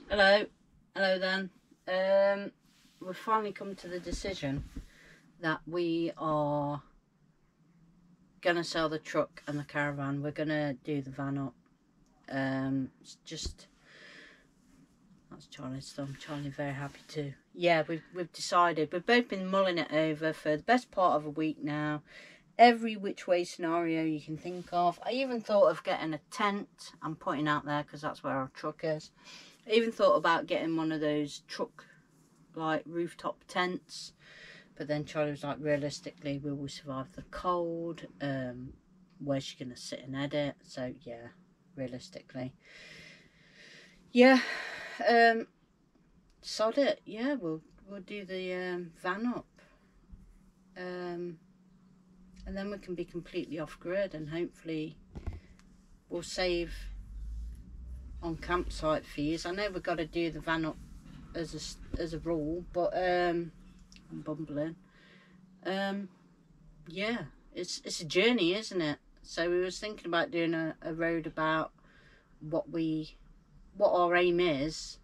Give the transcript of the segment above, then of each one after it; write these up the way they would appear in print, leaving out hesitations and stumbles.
Hello, hello then. We've finally come to the decision that we are gonna sell the truck and the caravan. We're gonna do the van up. It's just that's Charlie's thumb. Charlie very happy too. Yeah, we've decided. We've both been mulling it over for the best part of a week now. Every which way scenario you can think of. I even thought of getting a tent. I'm putting out there because that's where our truck is. I even thought about getting one of those truck like rooftop tents, but then Charlie was like, realistically, will we survive the cold? Where's she gonna sit and edit? So yeah, realistically, yeah, sod it. Yeah, we'll do the van up, and then we can be completely off grid, and hopefully we'll save on campsite fees. I know we've got to do the van up as a rule, but I'm bumbling. Yeah, it's a journey, isn't it? So we was thinking about doing a road about what our aim is,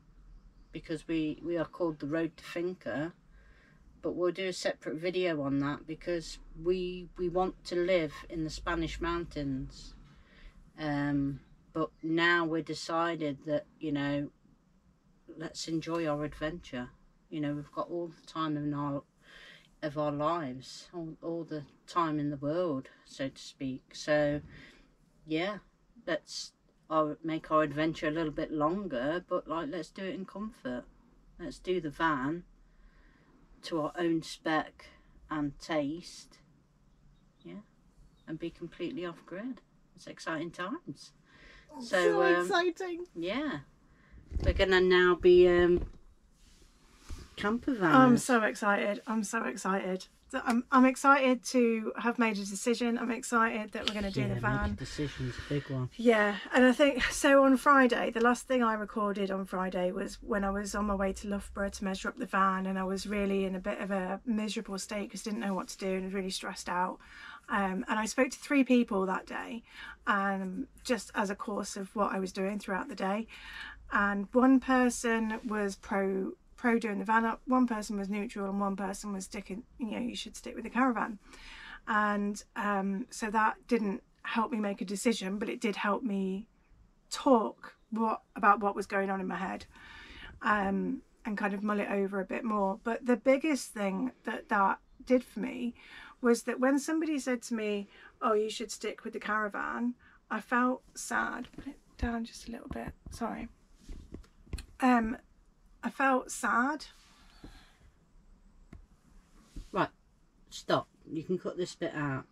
because we are called the Road to Finca, but we'll do a separate video on that because we want to live in the Spanish mountains. But now we're decided that, you know, let's enjoy our adventure. You know, we've got all the time of our lives, all the time in the world, so to speak. So yeah, let's make our adventure a little bit longer, but like, let's do it in comfort. Let's do the van to our own spec and taste, yeah, and be completely off grid. It's exciting times. So exciting. Yeah, we're gonna now be camper vans. I'm so excited. I'm so excited. I'm excited to have made a decision. I'm excited that we're going to do the van. Make a decision's a big one. Yeah, and I think so. On Friday, the last thing I recorded on Friday was when I was on my way to Loughborough to measure up the van, and I was really in a bit of a miserable state because I didn't know what to do and was really stressed out. And I spoke to 3 people that day, just as a course of what I was doing throughout the day. And one person was pro doing the van up, one person was neutral, and one person was sticking, you know, you should stick with the caravan. And so that didn't help me make a decision, but it did help me talk about what was going on in my head, and kind of mull it over a bit more. But the biggest thing that did for me was that when somebody said to me, oh, you should stick with the caravan, I felt sad. Put it down just a little bit, sorry. I felt sad. Right, stop. You can cut this bit out.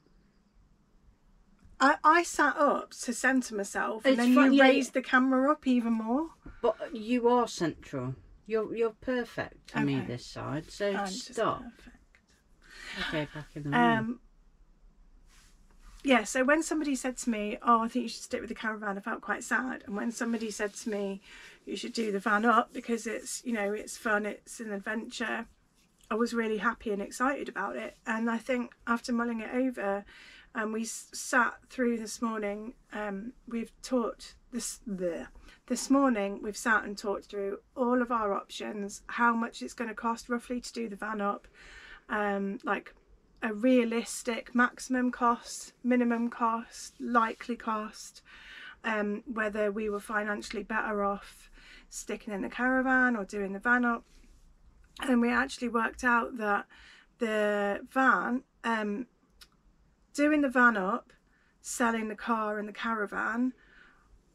I sat up to centre myself, and then you raised the camera up even more. But you are central. You're perfect to me this side. So I'm stop. Okay, back in the room. Yeah, so when somebody said to me, oh, I think you should stick with the caravan, I felt quite sad. And when somebody said to me, you should do the van up because it's, you know, it's fun, it's an adventure, I was really happy and excited about it. And I think after mulling it over, we sat through this morning, we've talked this morning, we've sat and talked through all of our options, how much it's going to cost roughly to do the van up, like a realistic maximum cost, minimum cost, likely cost, whether we were financially better off sticking in the caravan or doing the van up. And we actually worked out that the van, doing the van up, selling the car and the caravan,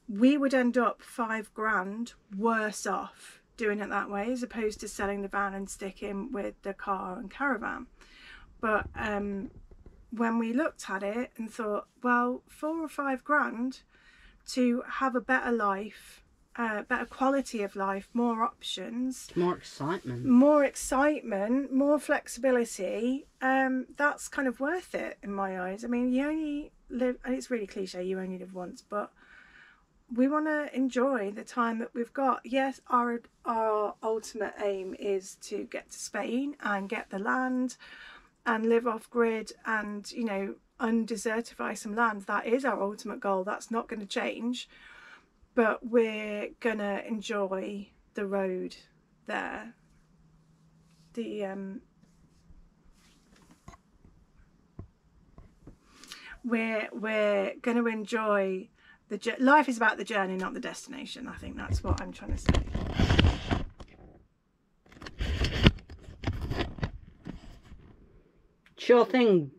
we would end up £5,000 worse off doing it that way as opposed to selling the van and sticking with the car and caravan. But when we looked at it and thought, well, £4,000 or £5,000 to have a better life, better quality of life, more options, more excitement, more flexibility, that's kind of worth it in my eyes. I mean, you only live, and it's really cliche, you only live once, but we want to enjoy the time that we've got. Yes, our ultimate aim is to get to Spain and get the land and live off grid and, you know, undesertify some land. That is our ultimate goal. That's not going to change. But we're going to enjoy the road there. We're going to enjoy life is about the journey, not the destination. I think that's what I'm trying to say. Sure thing,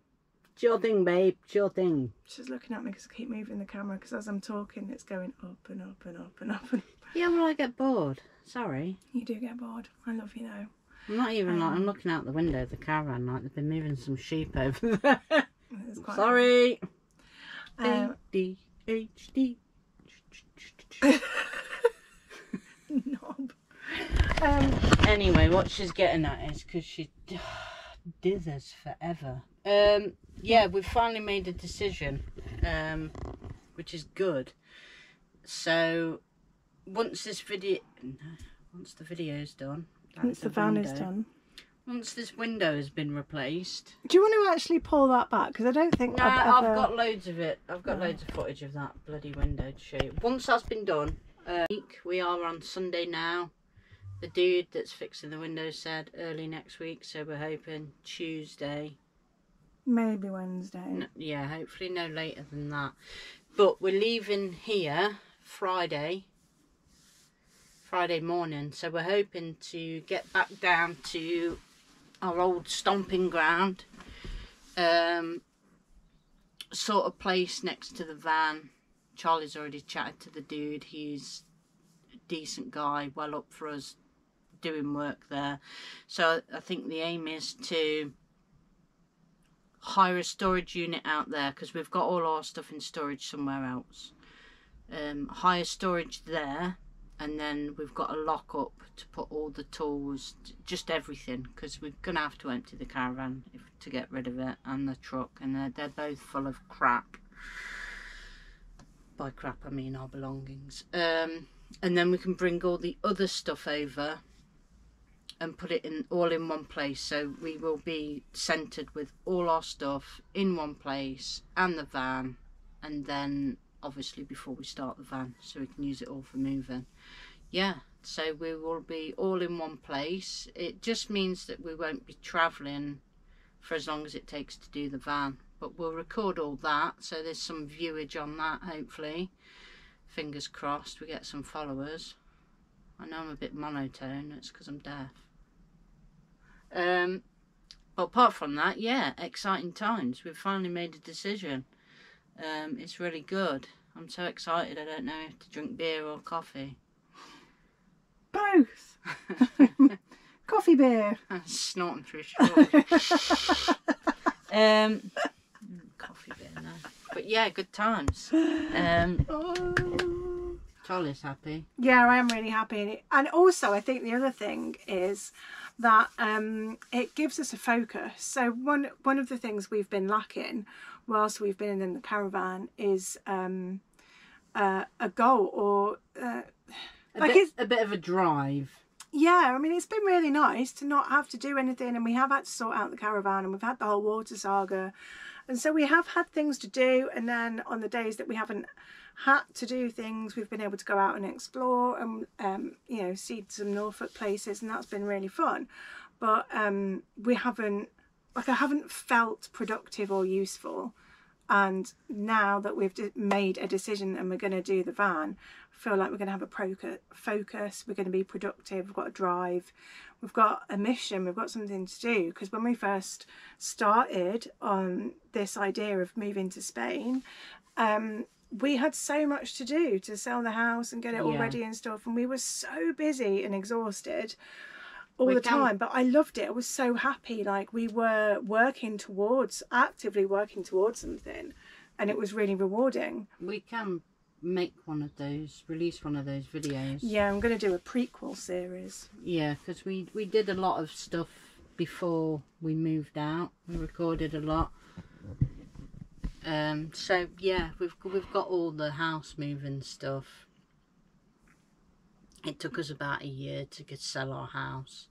babe, sure thing. She's looking at me because I keep moving the camera, because as I'm talking it's going up and up and up and up and up. Yeah, well, I get bored. Sorry. You do get bored. I love you though. I'm not even like, I'm looking out the window of the caravan like they've been moving some sheep over there. Sorry. ADHD. Knob. Anyway, what she's getting at is because she dithers forever. Yeah, we've finally made a decision, which is good. So once the video's done, once the van is done, once this window has been replaced. Do you want to actually pull that back? Because I don't think I've got loads of it. I've got loads of footage of that bloody window to show you. Once that's been done, we are on Sunday now. The dude that's fixing the windows said early next week, so we're hoping Tuesday. Maybe Wednesday. No, yeah, hopefully no later than that. But we're leaving here Friday morning, so we're hoping to get back down to our old stomping ground, sort of place next to the van. Charlie's already chatted to the dude. He's a decent guy, well up for us doing work there. So I think the aim is to hire a storage unit out there, because we've got all our stuff in storage somewhere else. Hire storage there, and then we've got a lock up to put all the tools, just everything, because we're gonna have to empty the caravan to get rid of it, and the truck, and they're both full of crap. By crap I mean our belongings. And then we can bring all the other stuff over and put it all in one place, so we will be centered with all our stuff in one place, and the van, and then obviously before we start the van, so we can use it all for moving. Yeah, so we will be all in one place. It just means that we won't be travelling for as long as it takes to do the van, but we'll record all that, so there's some viewage on that, hopefully. Fingers crossed we get some followers. I know I'm a bit monotone, it's because I'm deaf. But apart from that, yeah, exciting times. We've finally made a decision. It's really good. I'm so excited I don't know if to drink beer or coffee. Both. Coffee, beer. I'm snorting through shortly. Coffee, beer now. But yeah, good times. Charlie's happy. Yeah, I am really happy. And also I think the other thing is that it gives us a focus. So one of the things we've been lacking whilst we've been in the caravan is a goal, or a bit of a drive. Yeah, I mean, it's been really nice to not have to do anything, and we have had to sort out the caravan, and we've had the whole water saga, and so we have had things to do. And then on the days that we haven't had to do things, we've been able to go out and explore and you know, see some Norfolk places, and that's been really fun. But we haven't, like, I haven't felt productive or useful. And now that we've made a decision and we're going to do the van, I feel like we're going to have a focus, we're going to be productive, we've got a drive, we've got a mission, we've got something to do. Because when we first started on this idea of moving to Spain, we had so much to do to sell the house and get it all ready and stuff, and we were so busy and exhausted all the time. But I loved it. I was so happy. Like, we were actively working towards something, and it was really rewarding. We can make one of those, release one of those videos. Yeah, I'm going to do a prequel series. Yeah, because we did a lot of stuff before we moved out. We recorded a lot. So yeah, we've got all the house moving stuff. It took us about a year to sell our house.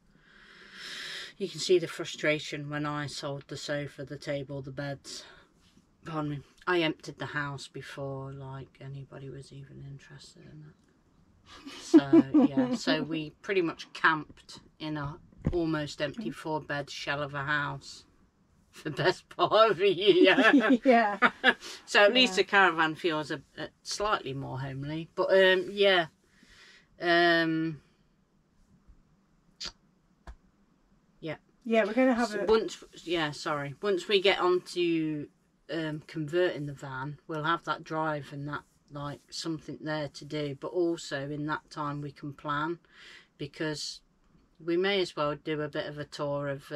You can see the frustration when I sold the sofa, the table, the beds. Pardon me. I emptied the house before, like, anybody was even interested in it. So yeah, so we pretty much camped in a almost empty 4-bed shell of a house for the best part of a year. Yeah. So at least the caravan feels a slightly more homely. But yeah. Yeah, we're going to have Once we get on to converting the van, we'll have that drive and that, like, something there to do. But also in that time we can plan, because we may as well do a bit of a tour of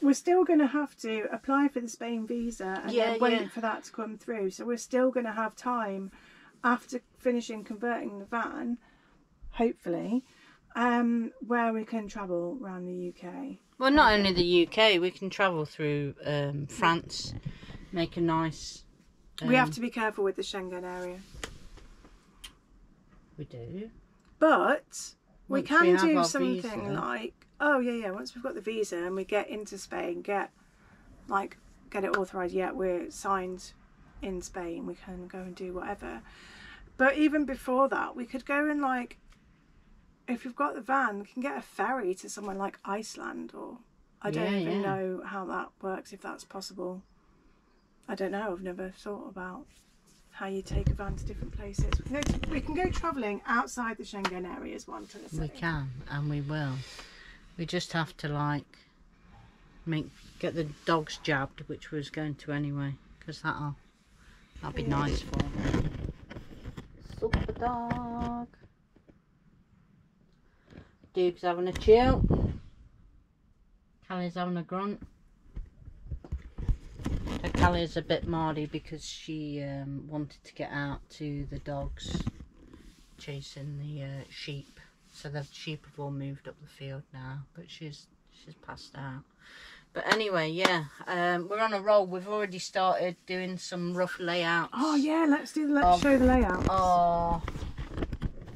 we're still going to have to apply for the Spain visa and then wait for that to come through. So we're still going to have time after finishing converting the van, hopefully, where we can travel around the UK. Well, not only the UK, we can travel through France, make a nice... we have to be careful with the Schengen area. We do. But we can do something visa. like... Oh, yeah, once we've got the visa and we get into Spain, get it authorised, we're signed in Spain, we can go and do whatever. But even before that, we could go and, like, if we've got the van, we can get a ferry to somewhere like Iceland, or I don't even know how that works, if that's possible. I don't know, I've never thought about how you take a van to different places. We can go travelling outside the Schengen area is what I'm trying to say. We can, and we will. We just have to, like, get the dogs jabbed, which we was going to anyway, because that'll be nice for them. Super dog. Duke's having a chill. Callie's having a grunt. So Callie's a bit mardy because she wanted to get out to the dogs chasing the sheep. So the sheep have all moved up the field now, but she's passed out. But anyway, yeah, we're on a roll. We've already started doing some rough layouts. Oh yeah, let's show the layout. Our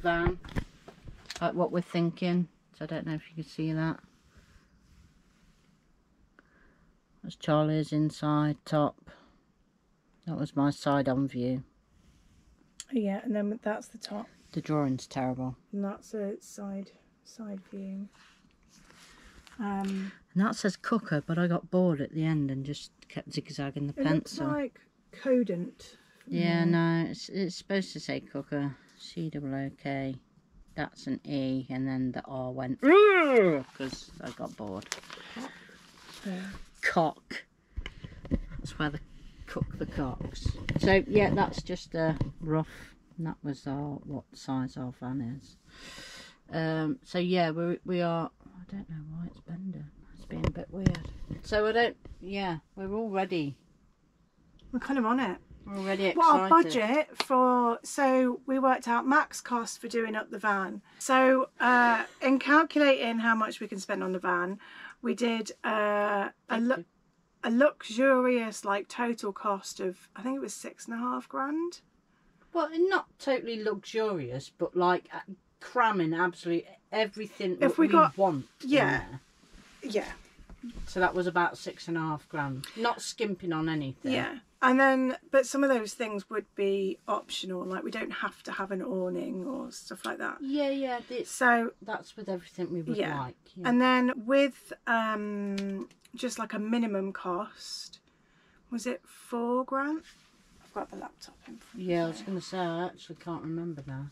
van, like what we're thinking. So I don't know if you can see that. That's Charlie's inside top. That was my side-on view. Yeah, and then that's the top. The drawing's terrible. And that's a side view. And that says cooker, but I got bored at the end and just kept zigzagging the pencil. It looks like Codent. Yeah, no, it's supposed to say cooker. C-O-O-K. That's an E, and then the R went because I got bored. Cock. That's where they cook the cocks. So yeah, that's just a rough. And that was what size our van is. So yeah, we are. I don't know why it's bending. It's being a bit weird. So we're all ready. We're kind of on it. We're already excited. What our budget so we worked out max cost for doing up the van. So in calculating how much we can spend on the van, we did a luxurious, like, total cost of, I think it was $6.5 grand. Well, not totally luxurious, but like cramming absolutely everything if we want. Yeah. So that was about $6.5 grand. Not skimping on anything. Yeah. And then, but some of those things would be optional, like we don't have to have an awning or stuff like that. Yeah. So that's with everything we would like. Yeah. And then with just like a minimum cost, was it $4 grand? I've got the laptop in front of me. Yeah, I was going to say, I actually can't remember now.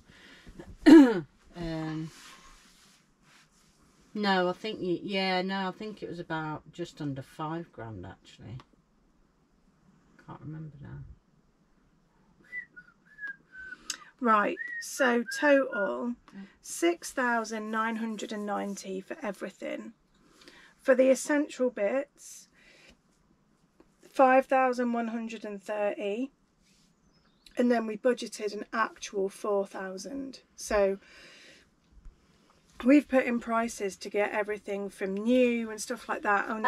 No, I think I think it was about just under $5 grand actually. Can't remember now. Right, so total $6,990 for everything. For the essential bits, $5,130, and then we budgeted an actual $4,000. So we've put in prices to get everything from new and stuff like that. And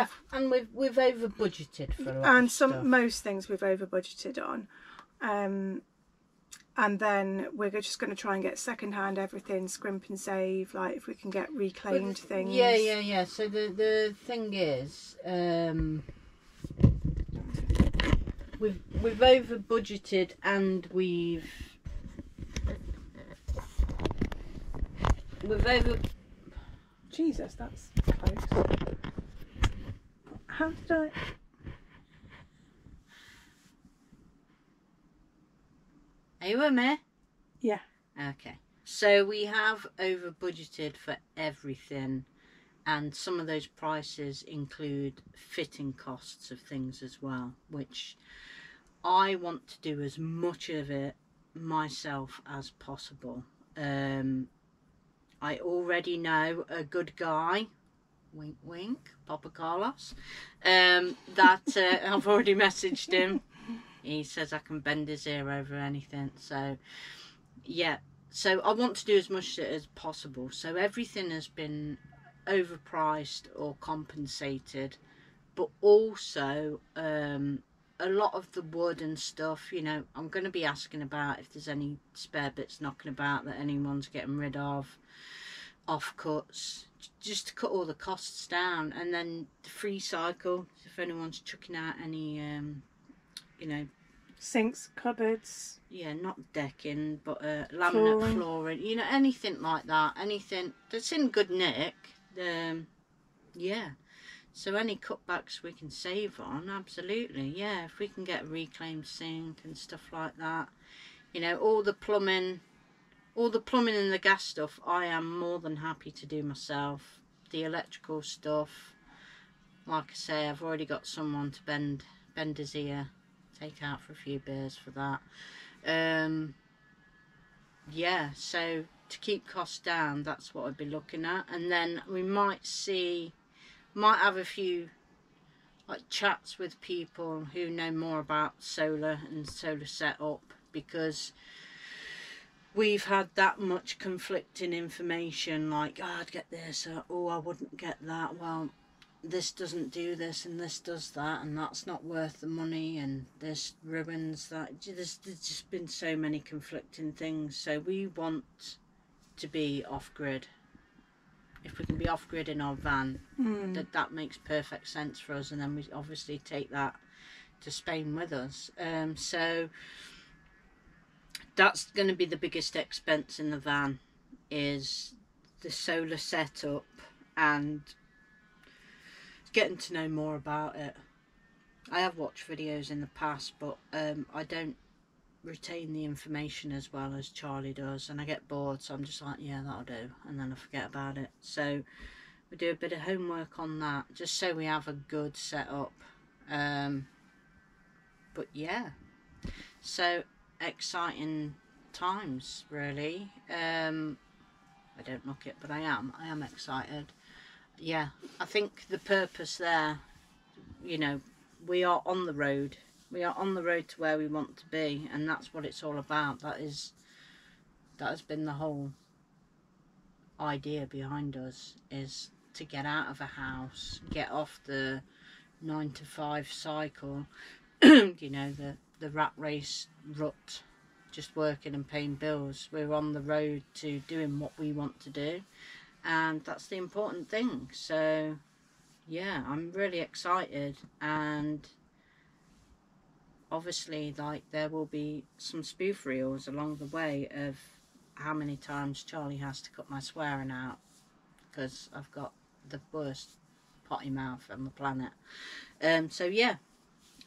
we've over budgeted for a lot and of stuff. Most things we've over budgeted on. And then we're just going to try and get second-hand everything, scrimp and save, like if we can get reclaimed things. Yeah. So the thing is, we've over budgeted and we've We've over... Jesus, that's close. How did I... Are you with me? Yeah. Okay. So we have over budgeted for everything, and some of those prices include fitting costs of things as well, which I want to do as much of it myself as possible. I already know a good guy, wink wink, Papa Carlos, that I've already messaged him. He says I can bend his ear over anything. So yeah, so I want to do as much as possible. So everything has been overpriced or compensated, but also a lot of the wood and stuff, you know, I'm going to be asking about if there's any spare bits knocking about that anyone's getting rid of, offcuts, just to cut all the costs down. And then the free cycle, if anyone's chucking out any you know, sinks, cupboards, yeah, not decking, but laminate flooring, you know, anything like that, anything that's in good nick, yeah. So any cutbacks we can save on, absolutely, yeah. If we can get a reclaimed sink and stuff like that, you know, all the plumbing and the gas stuff, I am more than happy to do myself. The electrical stuff, like I say, I've already got someone to bend his ear, take out for a few beers for that. Yeah, so to keep costs down, that's what I'd be looking at. And then we might have a few like chats with people who know more about solar and solar setup, because we've had that much conflicting information, like, oh, I'd get this, or oh, I wouldn't get that, well, this doesn't do this and this does that, and that's not worth the money, and this ruins that. There's just been so many conflicting things. So we want to be off-grid. If we can be off-grid in our van, that makes perfect sense for us, and then we obviously take that to Spain with us. So that's going to be the biggest expense in the van, is the solar setup and getting to know more about it. I have watched videos in the past, but I don't retain the information as well as Charlie does, and I get bored, so I'm just like, yeah, that'll do, and then I forget about it. So we do a bit of homework on that, just so we have a good setup. But yeah, so exciting times, really. I don't look it, but I am excited. Yeah, I think the purpose there, you know, we are on the road. We are on the road to where we want to be, and that's what it's all about. That has been the whole idea behind us, is to get out of a house, get off the 9-to-5 cycle, you know, the rat race rut, just working and paying bills. We're on the road to doing what we want to do, and that's the important thing. So yeah, I'm really excited, and obviously, like, there will be some spoof reels along the way of how many times Charlie has to cut my swearing out, because I've got the worst potty mouth on the planet. So yeah,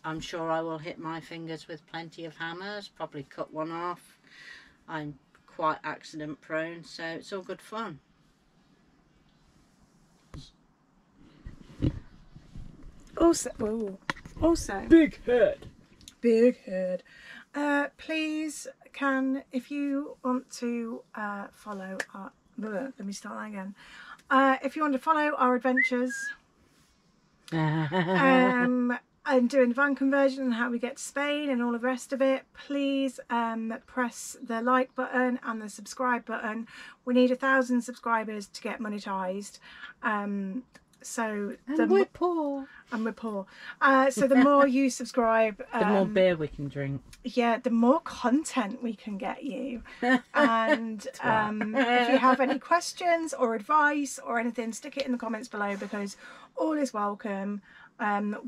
I'm sure I will hit my fingers with plenty of hammers, probably cut one off. I'm quite accident prone, so it's all good fun. Also, Big head. Please, if you want to follow our, let me start that again. If you want to follow our adventures, I'm doing van conversion and how we get to Spain and all of the rest of it, please press the like button and the subscribe button. We need 1,000 subscribers to get monetized. We're poor. And we're poor. So the more you subscribe, the more beer we can drink. Yeah, the more content we can get you. And if you have any questions or advice or anything, stick it in the comments below, because all is welcome.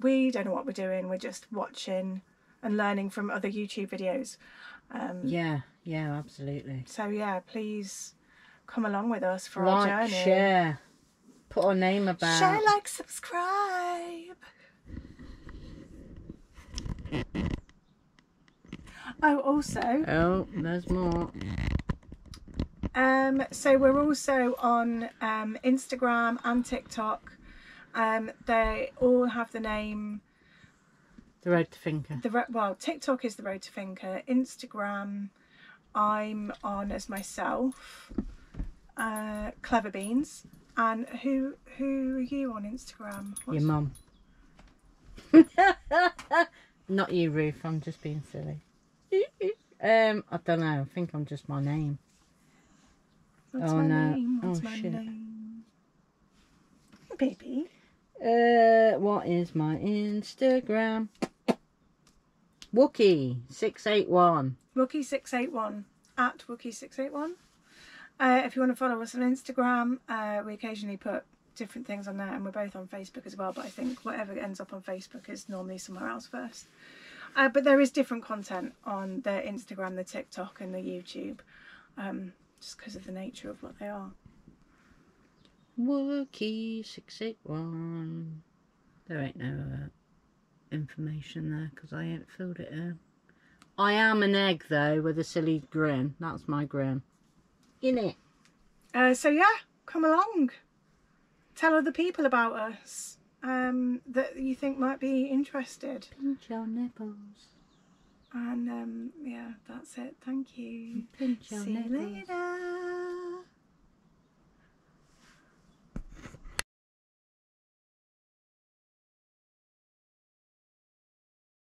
We don't know what we're doing. We're just watching and learning from other YouTube videos. Yeah, absolutely. So yeah, please come along with us for our Like, journey. share, put our name about. Share, like, subscribe. Oh, also. Oh, there's more. So we're also on Instagram and TikTok. They all have the name. The Road to Finca. Well, TikTok is The Road to Finca. Instagram, I'm on as myself, Clever Beans. And who are you on Instagram? Your mum. Not you, Ruth. I'm just being silly. I don't know. I think I'm just my name. What's my name? What's my name? Baby. What is my Instagram? Wookie681. Wookie681 at Wookie681. If you want to follow us on Instagram, we occasionally put different things on there, and we're both on Facebook as well, but I think whatever ends up on Facebook is normally somewhere else first. But there is different content on the Instagram, the TikTok and the YouTube, just because of the nature of what they are. Wookie681. There ain't no information there because I ain't filled it in. I am an egg though with a silly grin. That's my grin. Innit? So yeah, come along. Tell other people about us that you think might be interested. Pinch your nipples. And yeah, that's it. Thank you. Pinch your See you nipples. later.